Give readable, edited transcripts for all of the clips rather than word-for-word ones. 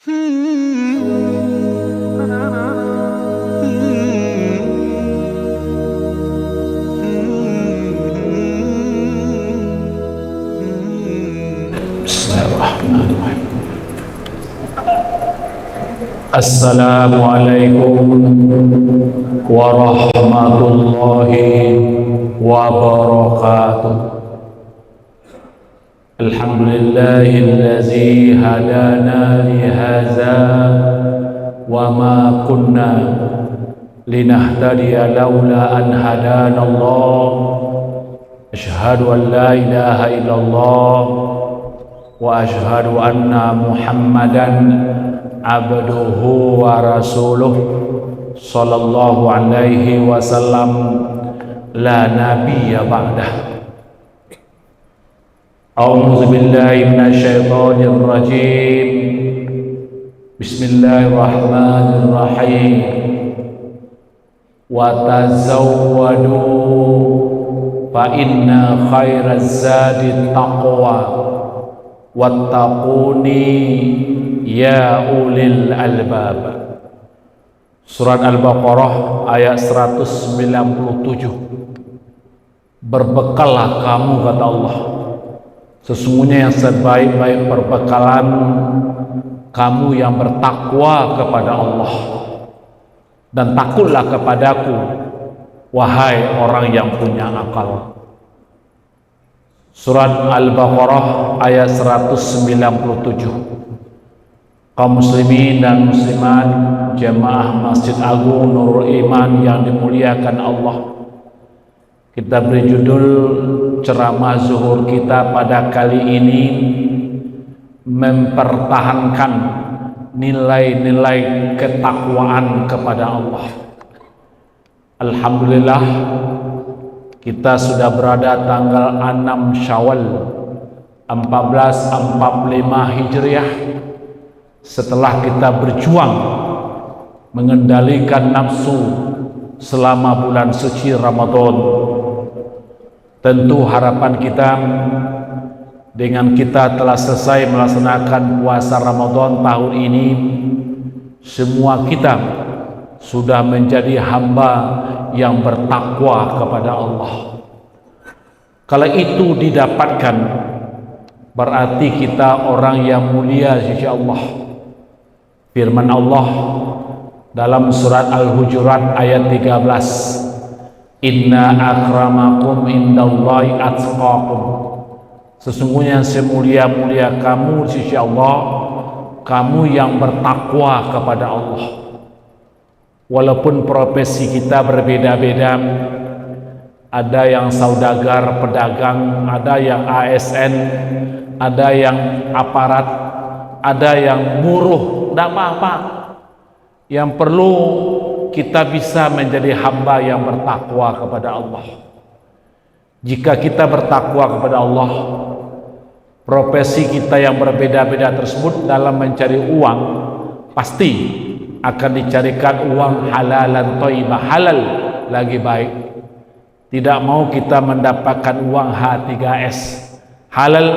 Bismillahirrahmanirrahim. Assalamualaikum warahmatullahi wabarakatuh. Alhamdulillahillazi hadana li hadza wa ma kunna linahtadiya laula an hadana Allah. Asyhadu an la ilaha illallah wa asyhadu anna Muhammadan abduhu wa rasuluh sallallahu alaihi wasallam la nabiyya ba'dah. A'udzu billahi minasy syaithanir rajim. Bismillahirrahmanirrahim. Wa tazawwadu fa inna khairaz zadi taqwa wattaquni ya ulil albab. Surat Al-Baqarah ayat 197. Berbekallah kamu, kata Allah, sesungguhnya yang sebaik-baik perbekalan kamu yang bertakwa kepada Allah, dan takutlah kepadaku wahai orang yang punya akal. Surat Al-Baqarah ayat 197. Kaum muslimin dan muslimat jemaah Masjid Agung Nurul Iman yang dimuliakan Allah, kita beri judul ceramah zuhur kita pada kali ini, mempertahankan nilai-nilai ketakwaan kepada Allah. Alhamdulillah, kita sudah berada tanggal 6 Syawal 1445 Hijriah, setelah kita berjuang mengendalikan nafsu selama bulan suci Ramadan. Tentu harapan kita dengan kita telah selesai melaksanakan puasa Ramadan tahun ini, semua kita sudah menjadi hamba yang bertakwa kepada Allah. Kalau itu didapatkan, berarti kita orang yang mulia di sisi Allah. Firman Allah dalam surat Al-Hujurat ayat 13, Inna akramakum indallahi atqakum. Sesungguhnya semulia-mulia kamu di sisi Allah, kamu yang bertakwa kepada Allah. Walaupun profesi kita berbeda-beda, ada yang saudagar, pedagang, ada yang ASN, ada yang aparat, ada yang buruh, tidak apa-apa. Yang perlu kita bisa menjadi hamba yang bertakwa kepada Allah. Jika kita bertakwa kepada Allah, profesi kita yang berbeda-beda tersebut dalam mencari uang pasti akan dicarikan uang halalan thayyibah, halal lagi baik. Tidak mau kita mendapatkan uang H3S, halal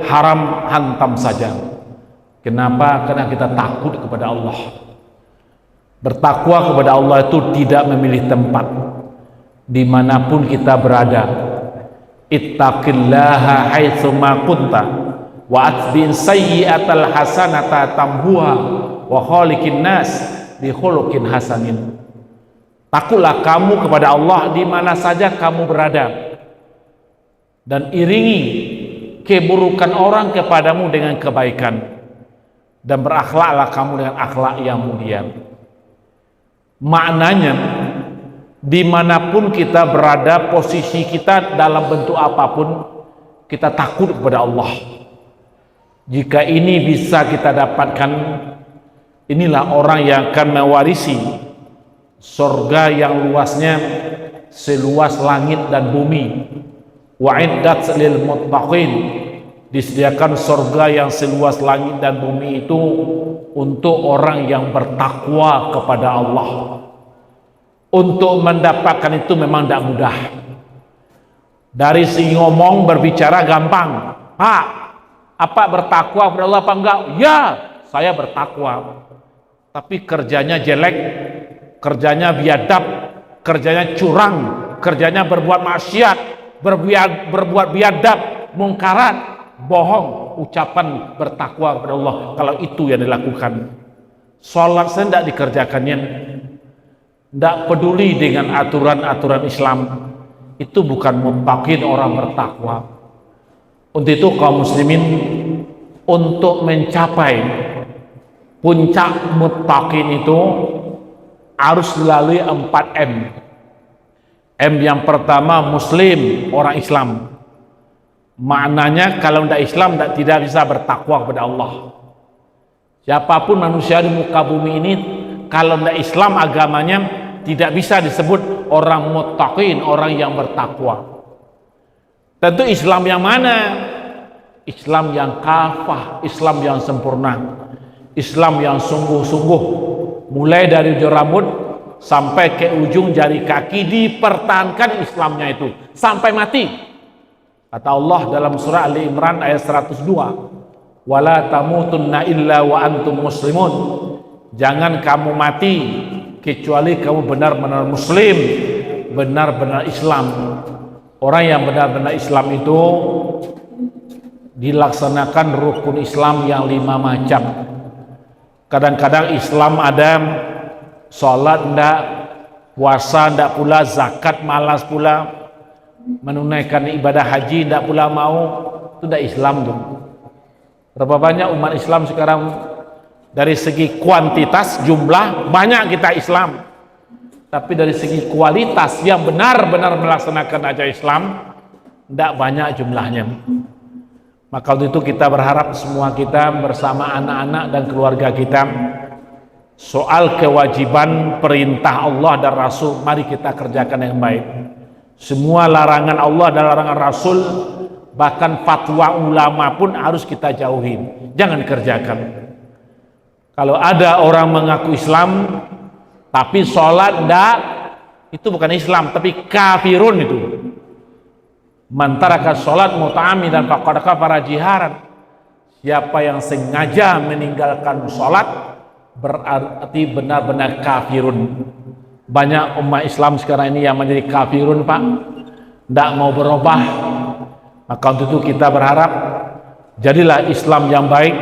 haram hantam saja. Kenapa? Karena kita takut kepada Allah. Bertakwa kepada Allah itu tidak memilih tempat, dimanapun kita berada. Ittaqillaha haitsu ma kunta wa atbi'in sayyi'atal hasanata tamhuha wa khaliqin nas bi khuluqin hasanin. Takutlah kamu kepada Allah di mana saja kamu berada, dan iringi keburukan orang kepadamu dengan kebaikan, dan berakhlaklah kamu dengan akhlak yang mulia. Maknanya, dimanapun kita berada, posisi kita dalam bentuk apapun, kita takut kepada Allah. Jika ini bisa kita dapatkan, inilah orang yang akan mewarisi surga yang luasnya seluas langit dan bumi. Wa'iddat lil muttaqin, disediakan surga yang seluas langit dan bumi itu untuk orang yang bertakwa kepada Allah. Untuk mendapatkan itu memang tidak mudah. Dari segi ngomong berbicara gampang, Pak, apa bertakwa kepada Allah apa enggak? Ya, saya bertakwa, tapi kerjanya jelek, kerjanya biadab, kerjanya curang, kerjanya berbuat maksiat, berbuat biadab, mungkarat, bohong, ucapan bertakwa kepada Allah. Kalau itu yang dilakukan, sholat saya tidak dikerjakannya, tidak peduli dengan aturan-aturan Islam, itu bukan muttaqin, orang bertakwa. Untuk itu kaum muslimin, untuk mencapai puncak muttaqin itu harus melalui 4M. M yang pertama, muslim, orang Islam. Maknanya kalau tidak Islam tidak bisa bertakwa kepada Allah. Siapapun manusia di muka bumi ini, kalau tidak Islam agamanya, tidak bisa disebut orang muttaqin, orang yang bertakwa. Tentu Islam yang mana? Islam yang kafah, Islam yang sempurna, Islam yang sungguh-sungguh, mulai dari ujung rambut sampai ke ujung jari kaki dipertahankan Islamnya itu sampai mati. Kata Allah dalam surah Ali Imran ayat 102, wala tamutunna illa wa antum muslimun, jangan kamu mati kecuali kamu benar-benar muslim, benar-benar Islam. Orang yang benar-benar Islam itu dilaksanakan rukun Islam yang 5 macam. Kadang-kadang Islam ada sholat enggak, puasa enggak pula, zakat malas pula, menunaikan ibadah haji enggak pula mau, itu enggak Islam tuh. Berapa banyak umat Islam sekarang dari segi kuantitas jumlah banyak kita Islam, tapi dari segi kualitas yang benar-benar melaksanakan ajaran Islam enggak banyak jumlahnya. Maka untuk itu kita berharap semua kita bersama anak-anak dan keluarga kita, soal kewajiban perintah Allah dan Rasul, mari kita kerjakan yang baik. Semua larangan Allah dan larangan Rasul, bahkan fatwa ulama pun harus kita jauhin, jangan kerjakan. Kalau ada orang mengaku Islam tapi sholat enggak, itu bukan Islam tapi kafirun itu. Mantaraka sholat muta'amidan faqad kafara jiharan. Siapa yang sengaja meninggalkan sholat berarti benar-benar kafirun. Banyak umat Islam sekarang ini yang menjadi kafirun, Pak, tidak mau berubah. Maka untuk itu kita berharap jadilah Islam yang baik,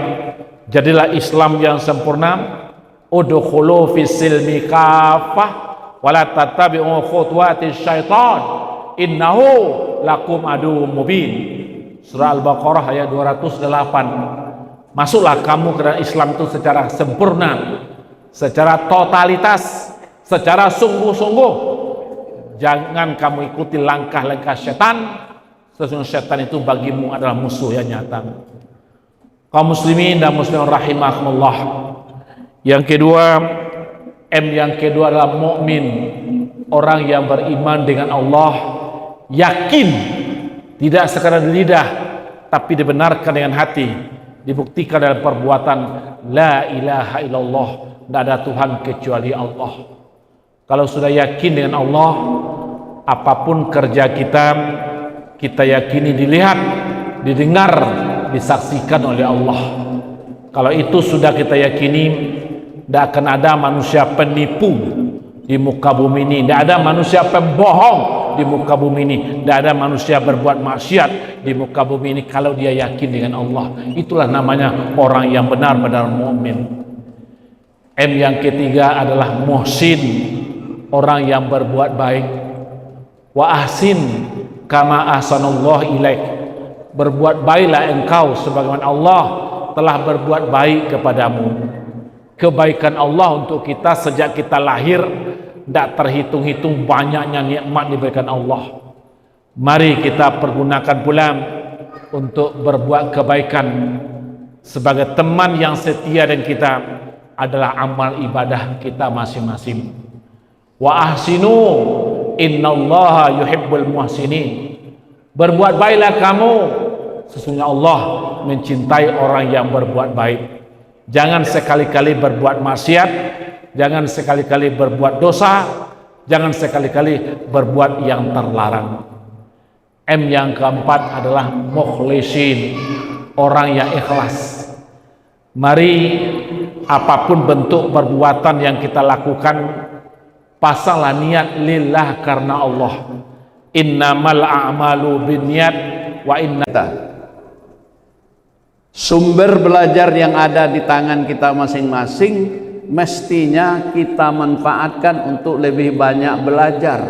jadilah Islam yang sempurna. Udkhulu fis silmi kafah wa la tattabi'u khutuwatis syaitan innahu lakum aduwwum mubin. Surah Al-Baqarah ayat 208. Masuklah kamu ke dalam Islam itu secara sempurna, secara totalitas, secara sungguh-sungguh. Jangan kamu ikuti langkah-langkah setan. Sesungguhnya setan itu bagimu adalah musuh yang nyata. Kaum muslimin dan muslimat rahimahumullah. Yang kedua, M yang kedua adalah mukmin, orang yang beriman dengan Allah, yakin, tidak sekadar di lidah tapi dibenarkan dengan hati, dibuktikan dalam perbuatan. La ilaha illallah, tidak ada Tuhan kecuali Allah. Kalau sudah yakin dengan Allah, apapun kerja kita, kita yakini dilihat, didengar, disaksikan oleh Allah. Kalau itu sudah kita yakini, tidak akan ada manusia penipu di muka bumi ini, tidak ada manusia pembohong di muka bumi ini, tidak ada manusia berbuat maksiat di muka bumi ini kalau dia yakin dengan Allah. Itulah namanya orang yang benar-benar mukmin. M yang ketiga adalah muhsin, orang yang berbuat baik. Wa ahsin kama ahsanallah ilaik, berbuat baiklah engkau sebagaimana Allah telah berbuat baik kepadamu. Kebaikan Allah untuk kita sejak kita lahir tidak terhitung-hitung banyaknya nikmat diberikan Allah. Mari kita pergunakan pula untuk berbuat kebaikan. Sebagai teman yang setia dan kita adalah amal ibadah kita masing-masing. Wa ahsinu innallaha yuhibbul muhsinin, berbuat baiklah kamu, sesungguhnya Allah mencintai orang yang berbuat baik. Jangan sekali-kali berbuat maksiat, jangan sekali-kali berbuat dosa, jangan sekali-kali berbuat yang terlarang. M yang keempat adalah mukhlisin, orang yang ikhlas. Mari apapun bentuk perbuatan yang kita lakukan, pasanglah niat lillah, karena Allah. Innamal a'malu binniyat wa inna. Sumber belajar yang ada di tangan kita masing-masing mestinya kita manfaatkan untuk lebih banyak belajar.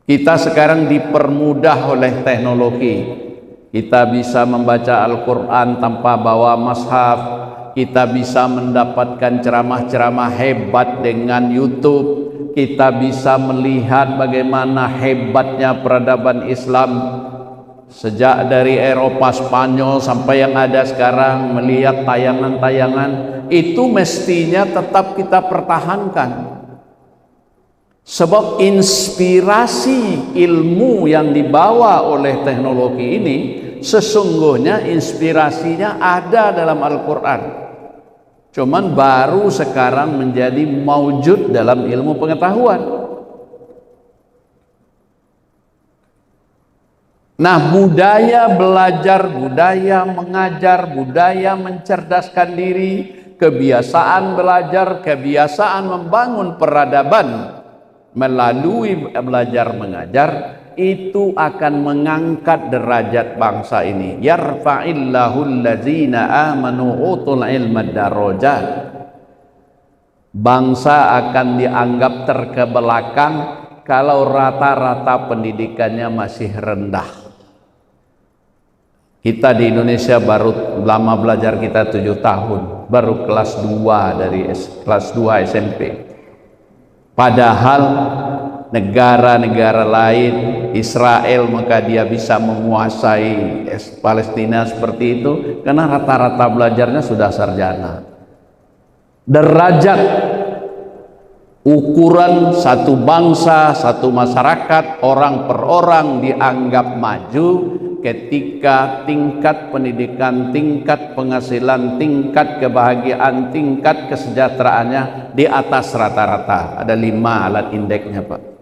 Kita sekarang dipermudah oleh teknologi. Kita bisa membaca Al-Quran tanpa bawa mushaf. Kita bisa mendapatkan ceramah-ceramah hebat dengan YouTube. Kita bisa melihat bagaimana hebatnya peradaban Islam sejak dari Eropa, Spanyol sampai yang ada sekarang. Melihat tayangan-tayangan itu mestinya tetap kita pertahankan. Sebab inspirasi ilmu yang dibawa oleh teknologi ini sesungguhnya inspirasinya ada dalam Al-Quran. Cuman baru sekarang menjadi maujud dalam ilmu pengetahuan. Nah, budaya belajar, budaya mengajar, budaya mencerdaskan diri, kebiasaan belajar, kebiasaan membangun peradaban melalui belajar mengajar, itu akan mengangkat derajat bangsa ini. Yarfa'illahu allazina amanu utul ilma darajat. Bangsa akan dianggap terkebelakang kalau rata-rata pendidikannya masih rendah. Kita di Indonesia baru lama belajar, kita 7 tahun, baru kelas 2 dari kelas 2 SMP. Padahal negara-negara lain, Israel, maka dia bisa menguasai Palestina seperti itu karena rata-rata belajarnya sudah sarjana. Derajat ukuran satu bangsa, satu masyarakat, orang per orang dianggap maju ketika tingkat pendidikan, tingkat penghasilan, tingkat kebahagiaan, tingkat kesejahteraannya di atas rata-rata. Ada 5 alat indeksnya, Pak.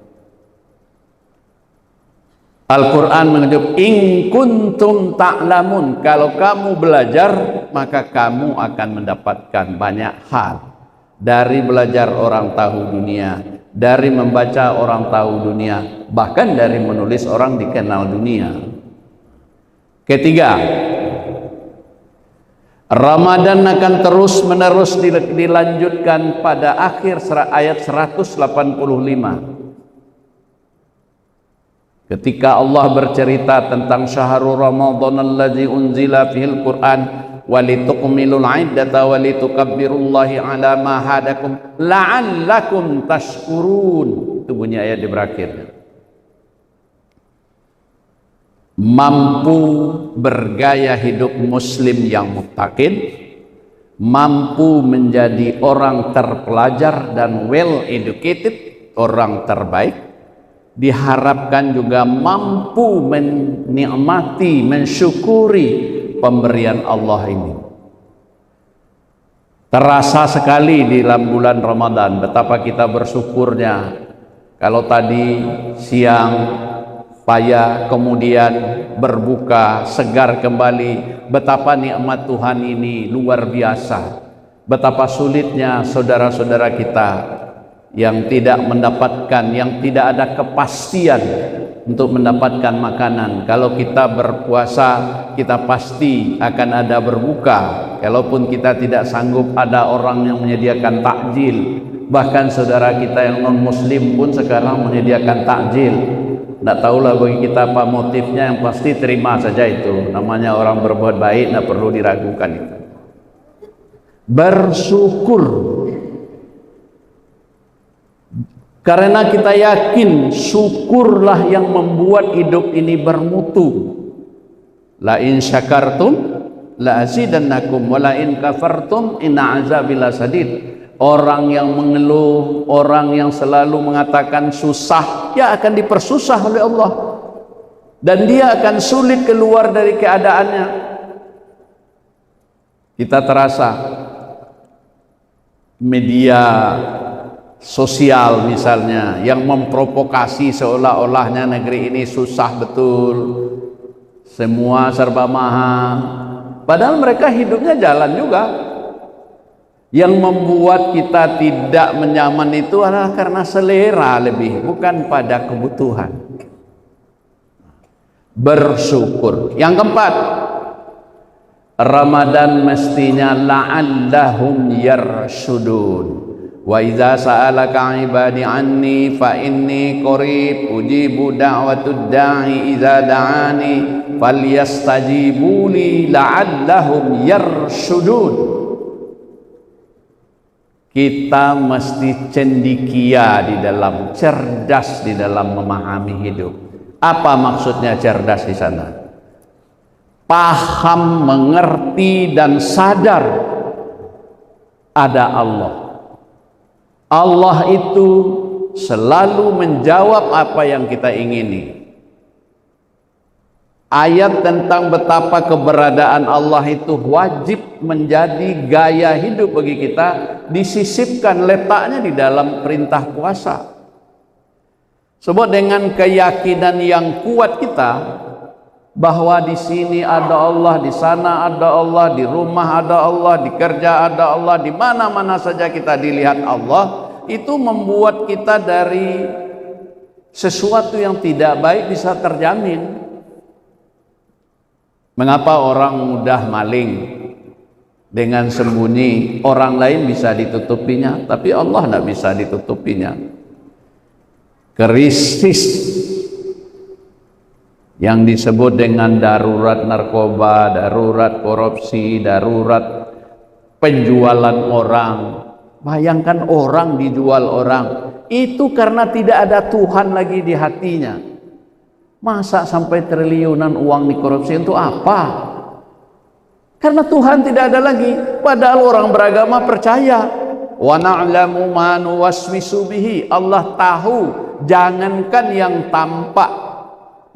Al-Quran menyebut in kuntum ta'lamun, kalau kamu belajar maka kamu akan mendapatkan banyak hal. Dari belajar orang tahu dunia, dari membaca orang tahu dunia, bahkan dari menulis orang dikenal dunia. Ketiga, Ramadan akan terus menerus dilanjutkan pada akhir ayat 185. Ketika Allah bercerita tentang syahrul Ramadan alladzi unzila fihil Qur'an walitukmilul iddata walitukabbirullahi ala ma hadakum la'allakum tashkurun. Itu bunyi ayat di berakhir. Mampu bergaya hidup muslim yang muttaqin, mampu menjadi orang terpelajar dan well educated, orang terbaik, diharapkan juga mampu menikmati, mensyukuri pemberian Allah ini. Terasa sekali di dalam bulan Ramadan betapa kita bersyukurnya. Kalau tadi siang payah, kemudian berbuka, segar kembali, betapa nikmat Tuhan ini luar biasa. Betapa sulitnya saudara-saudara kita yang tidak mendapatkan, yang tidak ada kepastian untuk mendapatkan makanan. Kalau kita berpuasa, kita pasti akan ada berbuka. Kalaupun kita tidak sanggup, ada orang yang menyediakan takjil. Bahkan saudara kita yang non muslim pun sekarang menyediakan takjil. Tidak tahulah bagi kita apa motifnya, yang pasti terima saja itu. Namanya orang berbuat baik, tidak perlu diragukan itu. Bersyukur. Karena kita yakin syukurlah yang membuat hidup ini bermutu. La in syakartum la azidannakum wa la in kafartum inna azabi lasadid. Orang yang mengeluh, orang yang selalu mengatakan susah, ya akan dipersusah oleh Allah. Dan dia akan sulit keluar dari keadaannya. Kita terasa media sosial misalnya yang memprovokasi seolah-olahnya negeri ini susah betul, semua serba mahal, Padahal mereka hidupnya jalan juga. Yang membuat kita tidak nyaman itu adalah karena selera lebih, bukan pada kebutuhan. Bersyukur. Yang keempat, Ramadan mestinya la'allahum yarshudun. Wa idza sa'alaka 'ibadi 'anni fa inni qarib ujibu da'watud da'i idza da'ani falyastajibu li la'allahum yarshudun. Kita mesti cendikia di dalam, cerdas di dalam memahami hidup. Apa maksudnya cerdas di sana? Paham, mengerti dan sadar ada Allah. Allah itu selalu menjawab apa yang kita ingini. Ayat tentang betapa keberadaan Allah itu wajib menjadi gaya hidup bagi kita, disisipkan letaknya di dalam perintah puasa. Sebab dengan keyakinan yang kuat kita bahwa di sini ada Allah, di sana ada Allah, di rumah ada Allah, di kerja ada Allah, di mana-mana saja kita dilihat Allah, itu membuat kita dari sesuatu yang tidak baik bisa terjamin. Mengapa orang mudah maling dengan sembunyi? Orang lain bisa ditutupinya, tapi Allah tidak bisa ditutupinya. Krisis yang disebut dengan darurat narkoba, darurat korupsi, darurat penjualan orang. Bayangkan orang dijual orang, itu karena tidak ada Tuhan lagi di hatinya. Masa sampai triliunan uang dikorupsi untuk apa? Karena Tuhan tidak ada lagi. Padahal orang beragama percaya. Wa na'lamu ma nuwaswisu bihi. Allah tahu, jangankan yang tampak,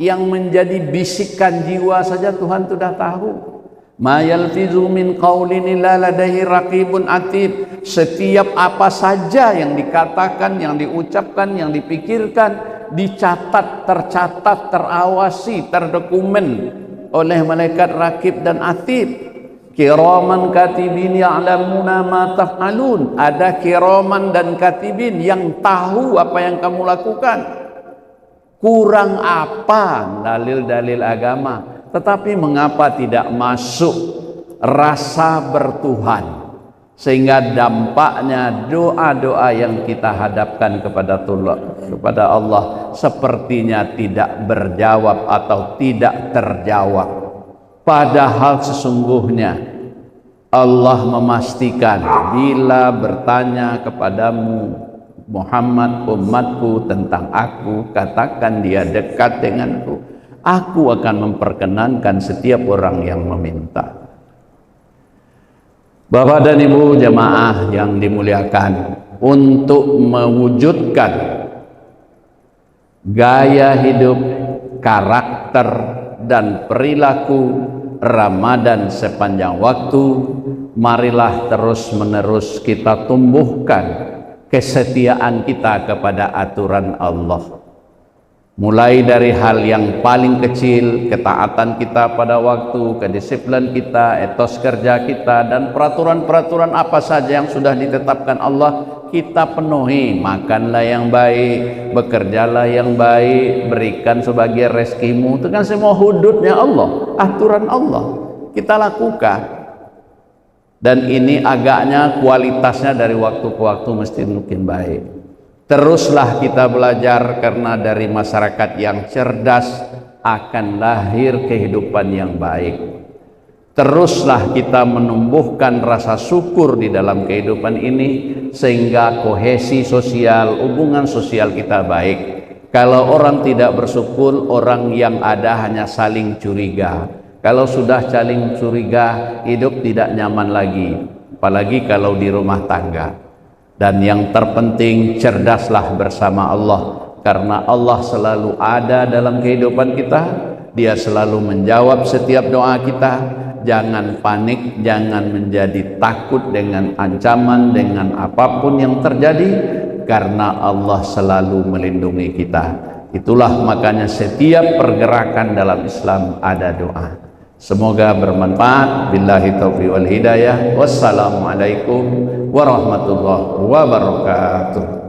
yang menjadi bisikan jiwa saja Tuhan sudah tahu. Ma yalfizu min qaulin illa ladaihi raqibun atid. Setiap apa saja yang dikatakan, yang diucapkan, yang dipikirkan, dicatat, tercatat, terawasi, terdokumen oleh malaikat rakib dan atid. Kiraman katibin ya'lamuna ma taf'alun. Ada kiraman dan katibin yang tahu apa yang kamu lakukan. Kurang apa dalil-dalil agama? Tetapi mengapa tidak masuk rasa bertuhan? Sehingga dampaknya doa-doa yang kita hadapkan kepada Allah sepertinya tidak berjawab atau tidak terjawab. Padahal sesungguhnya Allah memastikan, bila bertanya kepadamu Muhammad umatku tentang aku, katakan dia dekat denganku. Aku akan memperkenankan setiap orang yang meminta. Bapak dan Ibu jemaah yang dimuliakan, untuk mewujudkan gaya hidup, karakter dan perilaku Ramadan sepanjang waktu, marilah terus-menerus kita tumbuhkan kesetiaan kita kepada aturan Allah. Mulai dari hal yang paling kecil, ketaatan kita pada waktu, kedisiplinan kita, etos kerja kita, dan peraturan-peraturan apa saja yang sudah ditetapkan Allah, kita penuhi. Makanlah yang baik, bekerjalah yang baik, berikan sebagai rezekimu. Itu kan semua hududnya Allah, aturan Allah, kita lakukan. Dan ini agaknya kualitasnya dari waktu ke waktu mesti mungkin baik. Teruslah kita belajar, karena dari masyarakat yang cerdas akan lahir kehidupan yang baik. Teruslah kita menumbuhkan rasa syukur di dalam kehidupan ini, sehingga kohesi sosial, hubungan sosial kita baik. Kalau orang tidak bersyukur, orang yang ada hanya saling curiga. Kalau sudah saling curiga, hidup tidak nyaman lagi, apalagi kalau di rumah tangga. Dan yang terpenting, cerdaslah bersama Allah, karena Allah selalu ada dalam kehidupan kita. Dia selalu menjawab setiap doa kita. Jangan panik, jangan menjadi takut dengan ancaman, dengan apapun yang terjadi, karena Allah selalu melindungi kita. Itulah makanya setiap pergerakan dalam Islam ada doa. Semoga bermanfaat. Billahi taufiq wal hidayah. Wassalamualaikum warahmatullahi wabarakatuh.